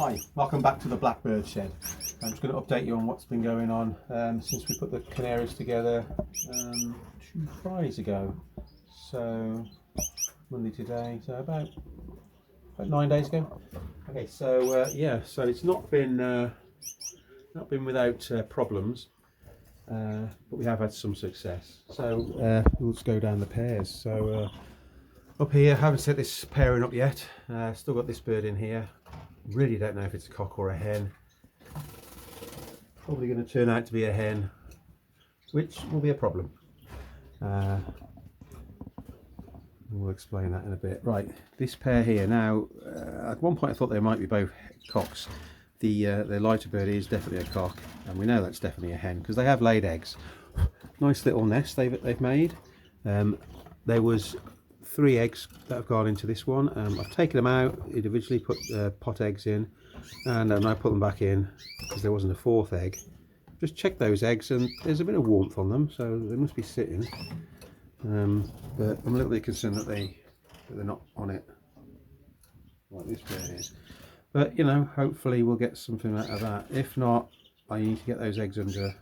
Hi, welcome back to the Blackbird Shed. I'm just going to update you on what's been going on since we put the canaries together 2 Fridays ago. So Monday today, so about 9 days ago. Okay, so so it's not been without problems, but we have had some success. So we'll just go down the pairs. So up here, haven't set this pairing up yet. Still got this bird in here. Really don't know if it's a cock or a hen. Probably going to turn out to be a hen, which will be a problem. We'll explain that in a bit. Right, this pair here now. At one point I thought they might be both cocks. The lighter bird is definitely a cock, and we know that's definitely a hen because they have laid eggs. Nice little nest they've made. There was 3 eggs that have gone into this one. I've taken them out. It originally put pot eggs in, and I put them back in because there wasn't a 4th egg. Just check those eggs, and there's a bit of warmth on them, so they must be sitting. But I'm a little bit concerned that they're not on it like this bird is. But you know, hopefully we'll get something out of that. If not, I need to get those eggs under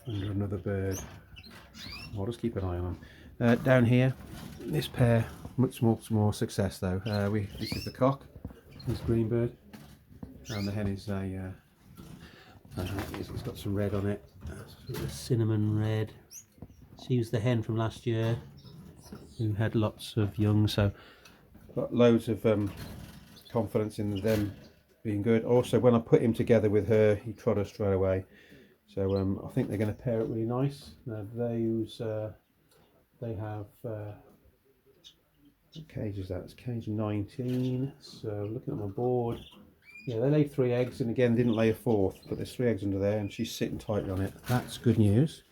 another bird. I'll just keep an eye on them. Down here, this pair, much more success though. This is the cock, this green bird, and the hen is it's got some red on it, sort of cinnamon red. She was the hen from last year, who had lots of young, so got loads of confidence in them being good. Also, when I put him together with her, he trod her straight away. So I think they're going to pair it really nice. Now they have what cage is that? It's cage 19. So looking at my board, yeah, they laid 3 eggs, and again didn't lay a 4th, but there's 3 eggs under there, and she's sitting tightly on it. That's good news.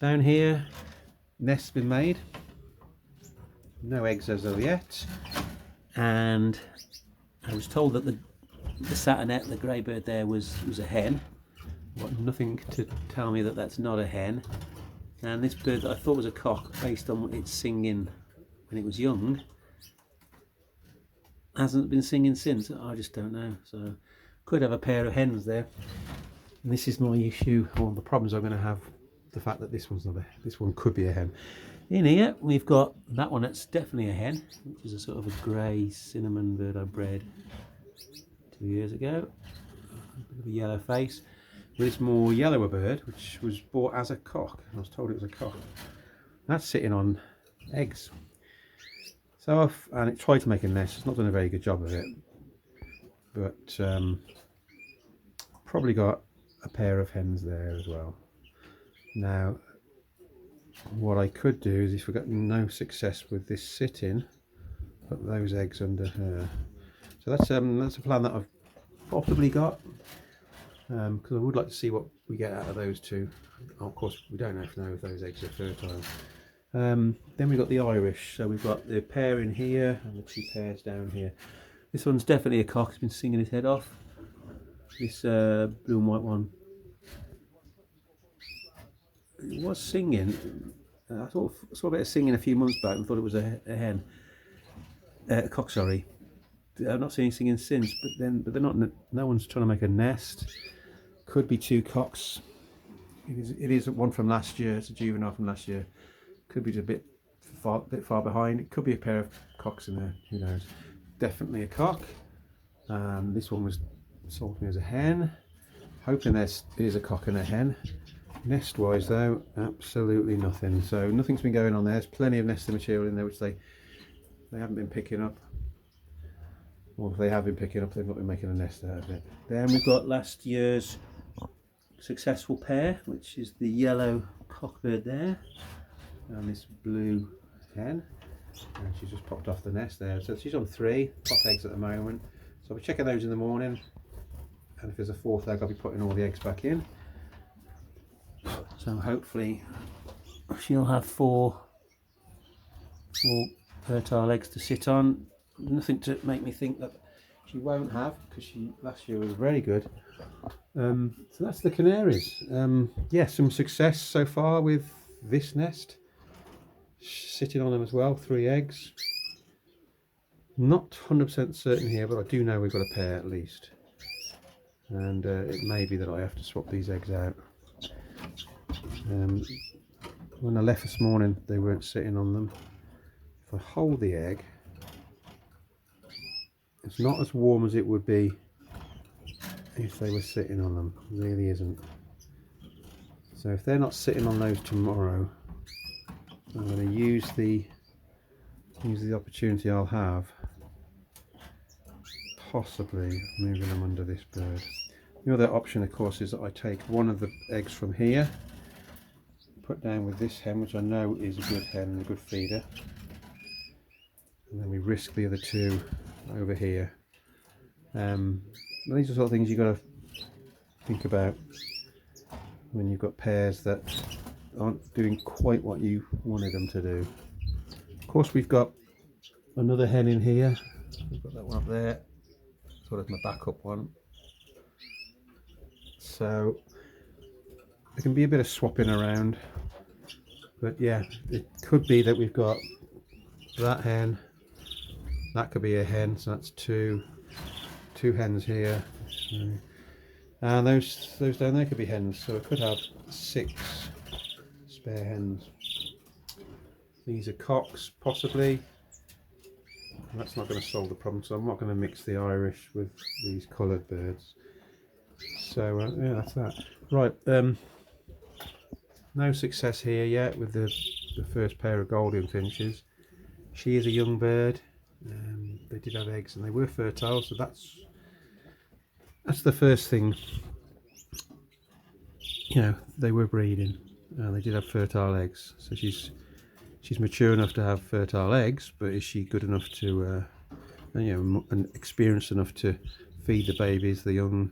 Down here, nest's been made. No eggs as of yet, and I was told that the satinette, the grey bird there, was a hen. Got nothing to tell me that that's not a hen. And this bird that I thought was a cock, based on its singing when it was young, hasn't been singing since. I just don't know. So could have a pair of hens there. And this is my issue, or the problems I'm going to have. The fact that this one could be a hen. In here we've got that one that's definitely a hen, which is a sort of a grey cinnamon bird I bred 2 years ago. A bit of a yellow face. This more yellower bird, which was bought as a cock. I was told it was a cock. That's sitting on eggs. So and it tried to make a nest. It's not done a very good job of it, but probably got a pair of hens there as well. Now, what I could do is, if we got no success with this sitting, put those eggs under her. So that's a plan that I've possibly got, because I would like to see what we get out of those 2. Of course, we don't know if those eggs are fertile. Then we've got the Irish. So we've got the pair in here and the 2 pairs down here. This one's definitely a cock. He's been singing his head off. This blue and white one, it was singing. I saw a bit of singing a few months back and thought it was a hen, a cock. Sorry, I've not seen any singing since. But they're not. No one's trying to make a nest. Could be 2 cocks. It is one from last year. It's a juvenile from last year. Could be just a bit far behind. It could be a pair of cocks in there. Who knows? Definitely a cock. This one was sold to me as a hen. Hoping it is a cock and a hen. Nest wise though, absolutely nothing. So nothing's been going on there. There's plenty of nesting material in there which they haven't been picking up. Or if they have been picking up, they've not been making a nest out of it. Then we've got last year's successful pair, which is the yellow cockbird there and this blue hen, and she's just popped off the nest there. So she's on 3 pot eggs at the moment. So I'll be checking those in the morning, and if there's a 4th egg I'll be putting all the eggs back in. So hopefully she'll have 4 fertile eggs to sit on. Nothing to make me think that she won't have, because she last year was very good. So that's the canaries. Yeah, some success so far with this nest. Sitting on them as well, 3 eggs. Not 100% certain here, but I do know we've got a pair at least. And it may be that I have to swap these eggs out. When I left this morning, they weren't sitting on them. If I hold the egg, it's not as warm as it would be if they were sitting on them. It really isn't. So if they're not sitting on those tomorrow, I'm going to use the opportunity I'll have, possibly moving them under this bird. The other option, of course, is that I take one of the eggs from here, put down with this hen, which I know is a good hen and a good feeder, and then we risk the other two over here. These are sort of things you've got to think about when you've got pairs that aren't doing quite what you wanted them to do. Of course, we've got another hen in here. We've got that one up there, sort of my backup one. So there can be a bit of swapping around, but yeah, it could be that we've got that hen, that could be a hen, so that's two hens here, and those down there could be hens, so it could have 6 spare hens. These are cocks, possibly. That's not going to solve the problem, so I'm not going to mix the Irish with these coloured birds. So yeah, that's that. Right, no success here yet with the first pair of gouldian finches. She is a young bird. They did have eggs and they were fertile, so that's the first thing. You know, they were breeding and they did have fertile eggs, so she's mature enough to have fertile eggs, but is she good enough to you know, and experienced enough to feed the babies, the young?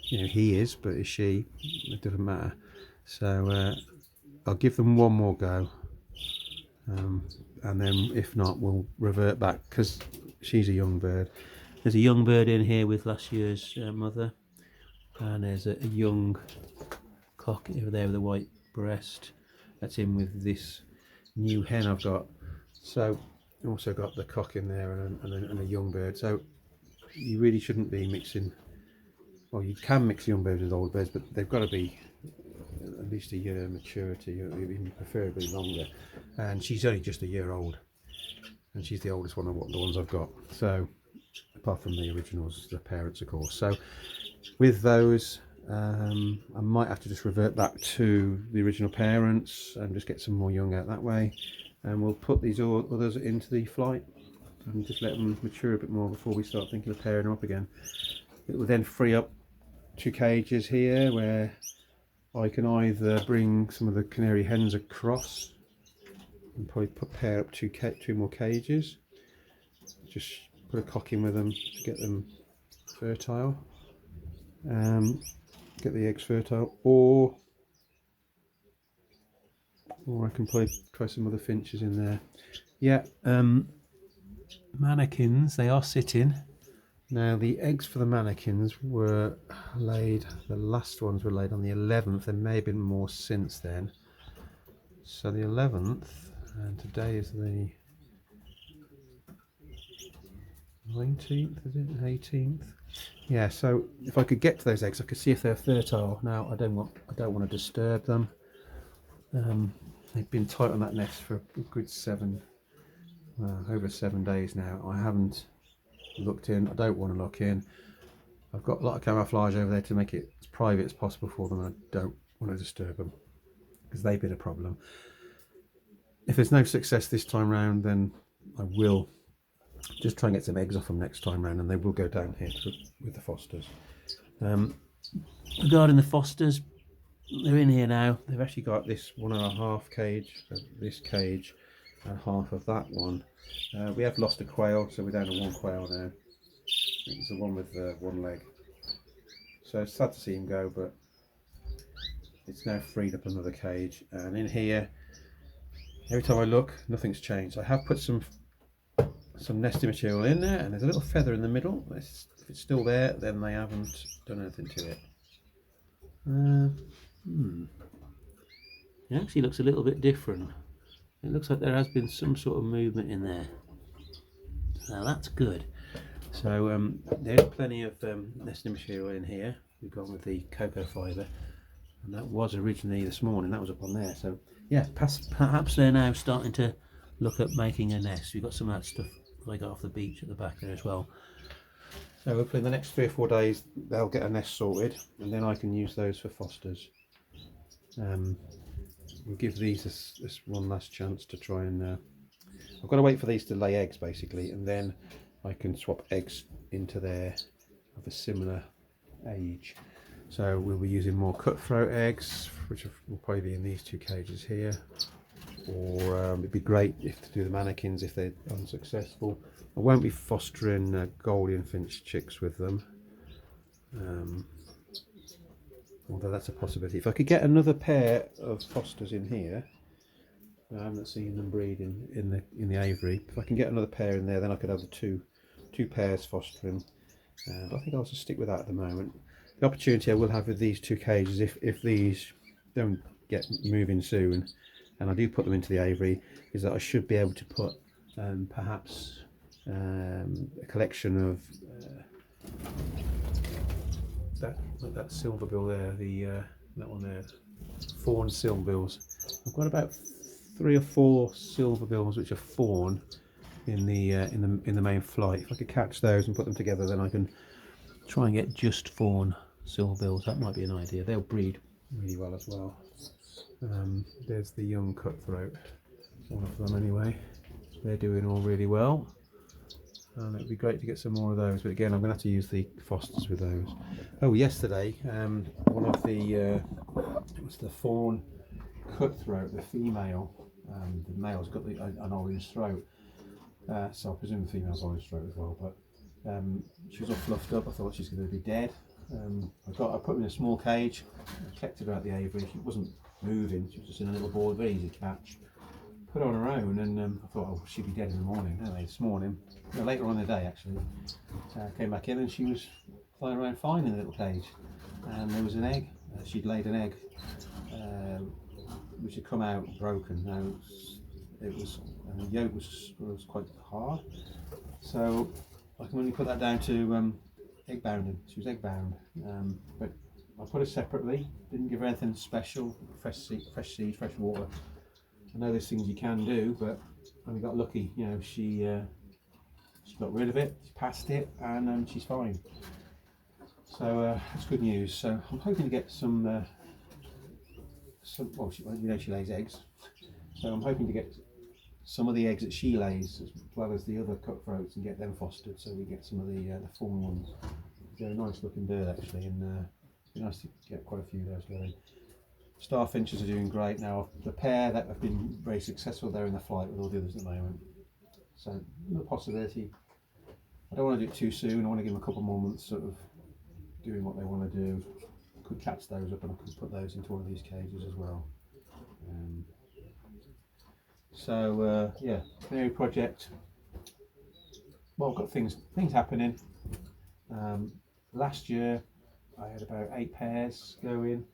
You know, he is, but is she? It doesn't matter. So I'll give them one more go, and then if not, we'll revert back, because she's a young bird. There's a young bird in here with last year's mother, and there's a young cock over there with a white breast. That's in with this new hen I've got. So also got the cock in there and a young bird. So you really shouldn't be mixing. Well, you can mix young birds with old birds, but they've got to be at least a year maturity, or even preferably longer. And she's only just a year old, and she's the oldest one of the ones I've got. So, apart from the originals, the parents, of course. So, with those, I might have to just revert back to the original parents and just get some more young out that way. And we'll put these others into the flight and just let them mature a bit more before we start thinking of pairing them up again. It will then free up 2 cages here where I can either bring some of the canary hens across and probably pair up 2 more cages, just put a cock in with them to get them fertile, get the eggs fertile, or I can probably try some other finches in there. Yeah, mannequins, they are sitting. Now the eggs for the mannequins were laid, the last ones were laid on the 11th. There may have been more since then. So the 11th, and today is the 19th, is it? 18th? Yeah, so if I could get to those eggs, I could see if they're fertile. Now I don't want to disturb them. They've been tight on that nest for a good over 7 days now. I haven't looked in. I don't want to look in. I've got a lot of camouflage over there to make it as private as possible for them, and I don't want to disturb them because they've been a problem. If there's no success this time round, then I will just try and get some eggs off them next time round, and they will go down here with the fosters. Regarding the fosters, they're in here now. They've actually got this 1.5 cage, this cage, and half of that one. We have lost a quail, so we're down to 1 quail now. It's the one with one leg. So it's sad to see him go, but it's now freed up another cage. And in here, every time I look, nothing's changed. I have put some nesting material in there, and there's a little feather in the middle. If it's still there, then they haven't done anything to it. It actually looks a little bit different. It looks like there has been some sort of movement in there. Now that's good. So there's plenty of nesting material in here. We've gone with the cocoa fibre, and that was originally this morning, that was up on there. So yeah, perhaps they're now starting to look at making a nest. We've got some of that stuff I got off the beach at the back there as well. So hopefully in the next 3 or 4 days they'll get a nest sorted, and then I can use those for fosters. We'll give these this one last chance to try and I've got to wait for these to lay eggs basically, and then I can swap eggs into there of a similar age. So we'll be using more cutthroat eggs, which will probably be in these 2 cages here, or it'd be great if to do the mannequins if they're unsuccessful. I won't be fostering gouldian finch chicks with them, although that's a possibility. If I could get another pair of fosters in here, I haven't seen them breed in the aviary. If I can get another pair in there, then I could have the two pairs fostering. But I think I'll just stick with that at the moment. The opportunity I will have with these 2 cages, if these don't get moving soon, and I do put them into the aviary, is that I should be able to put perhaps a collection of that silver bill there, that one there, fawn silver bills. I've got about 3 or 4 silver bills which are fawn in the main flight. If I could catch those and put them together, then I can try and get just fawn silver bills. That might be an idea. They'll breed really well as well. There's the young cutthroat, one of them anyway. They're doing all really well, and it'd be great to get some more of those, but again I'm going to have to use the fosters with those. Oh, yesterday one of the it was the fawn cutthroat, the female. The male's got an orange throat, so I presume the female's orange throat as well, but she was all fluffed up. I thought she's going to be dead. I put her in a small cage, I kept her out the aviary. She wasn't moving, she was just in a little ball, very easy to catch. Put her on her own, and I thought, oh, she'd be dead in the morning. Anyway, this morning, later on in the day actually, came back in and she was flying around fine in the little cage, and there was an egg. She'd laid an egg which had come out broken. Now it was, and the yolk was quite hard, so I can only put that down to egg bounding. She was egg bound, but I put her separately. Didn't give her anything special. Fresh seed, fresh water. I know there's things you can do, but we got lucky. You know, she got rid of it, she passed it, and she's fine. So that's good news. So I'm hoping to get some. Well, she lays eggs, so I'm hoping to get some of the eggs that she lays, as well as the other cutthroats, and get them fostered, so we get some of the fawn ones. They're a nice looking bird actually, and it'd be nice to get quite a few of those going. Star finches are doing great now. The pair that have been very successful, they're in the flight with all the others at the moment. So the possibility. I don't want to do it too soon. I want to give them a couple more months, sort of doing what they want to do. Could catch those up, and I could put those into one of these cages as well. Yeah, Canary project. Well, I've got things happening. Last year I had about 8 pairs going.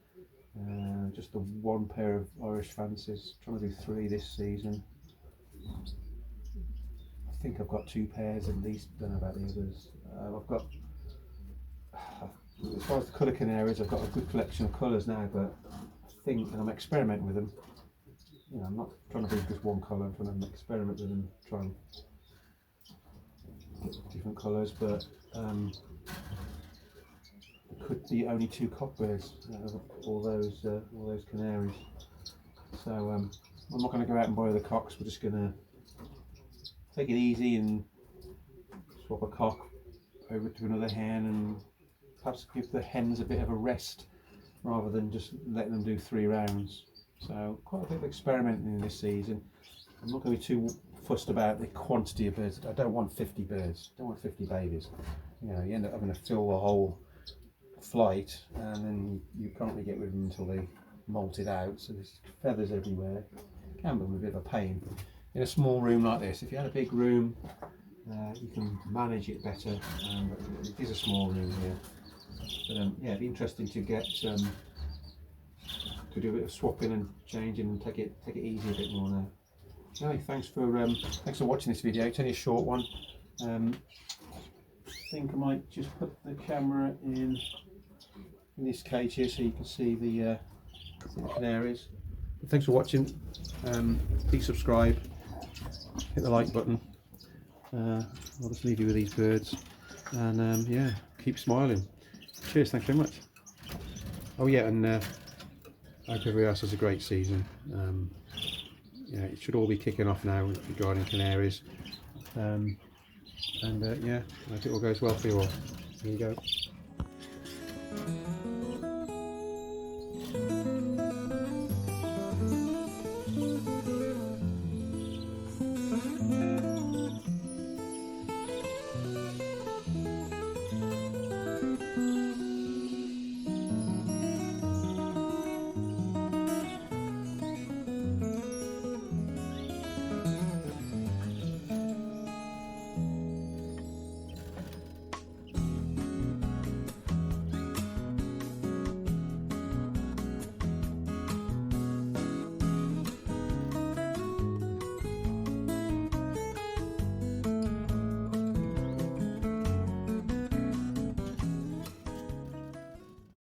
Just the 1 pair of Irish fancies. Trying to do 3 this season. I think I've got 2 pairs at least. Don't know about the others. I've got, as far as the colour canaries, I've got a good collection of colours now, but I think, and I'm experimenting with them. You know, I'm not trying to do just one colour. I'm trying to experiment with them, try and get different colours, but it could be only 2 cockbirds out of all those canaries. So I'm not going to go out and borrow the cocks. We're just going to take it easy and swap a cock over to another hen, and perhaps give the hens a bit of a rest rather than just letting them do 3 rounds. So quite a bit of experimenting in this season. I'm not going to be too fussed about the quantity of birds. I don't want 50 birds. I don't want 50 babies. You know, you end up having to fill the whole flight, and then you can't really get rid of them until they molted out. So there's feathers everywhere. It can be a bit of a pain. In a small room like this, if you had a big room, you can manage it better. It is a small room here. But yeah, it'd be interesting to get to do a bit of swapping and changing and take it easy a bit more now. Anyway, thanks for watching this video. It's only a short one. I think I might just put the camera in this cage here so you can see the canaries. But thanks for watching. Please subscribe, hit the like button. I'll just leave you with these birds, and yeah, keep smiling. Cheers, thanks very much. Oh yeah, and I hope everybody else has a great season. Yeah, it should all be kicking off now regarding canaries. Yeah, I hope it all goes well for you all. Here you go.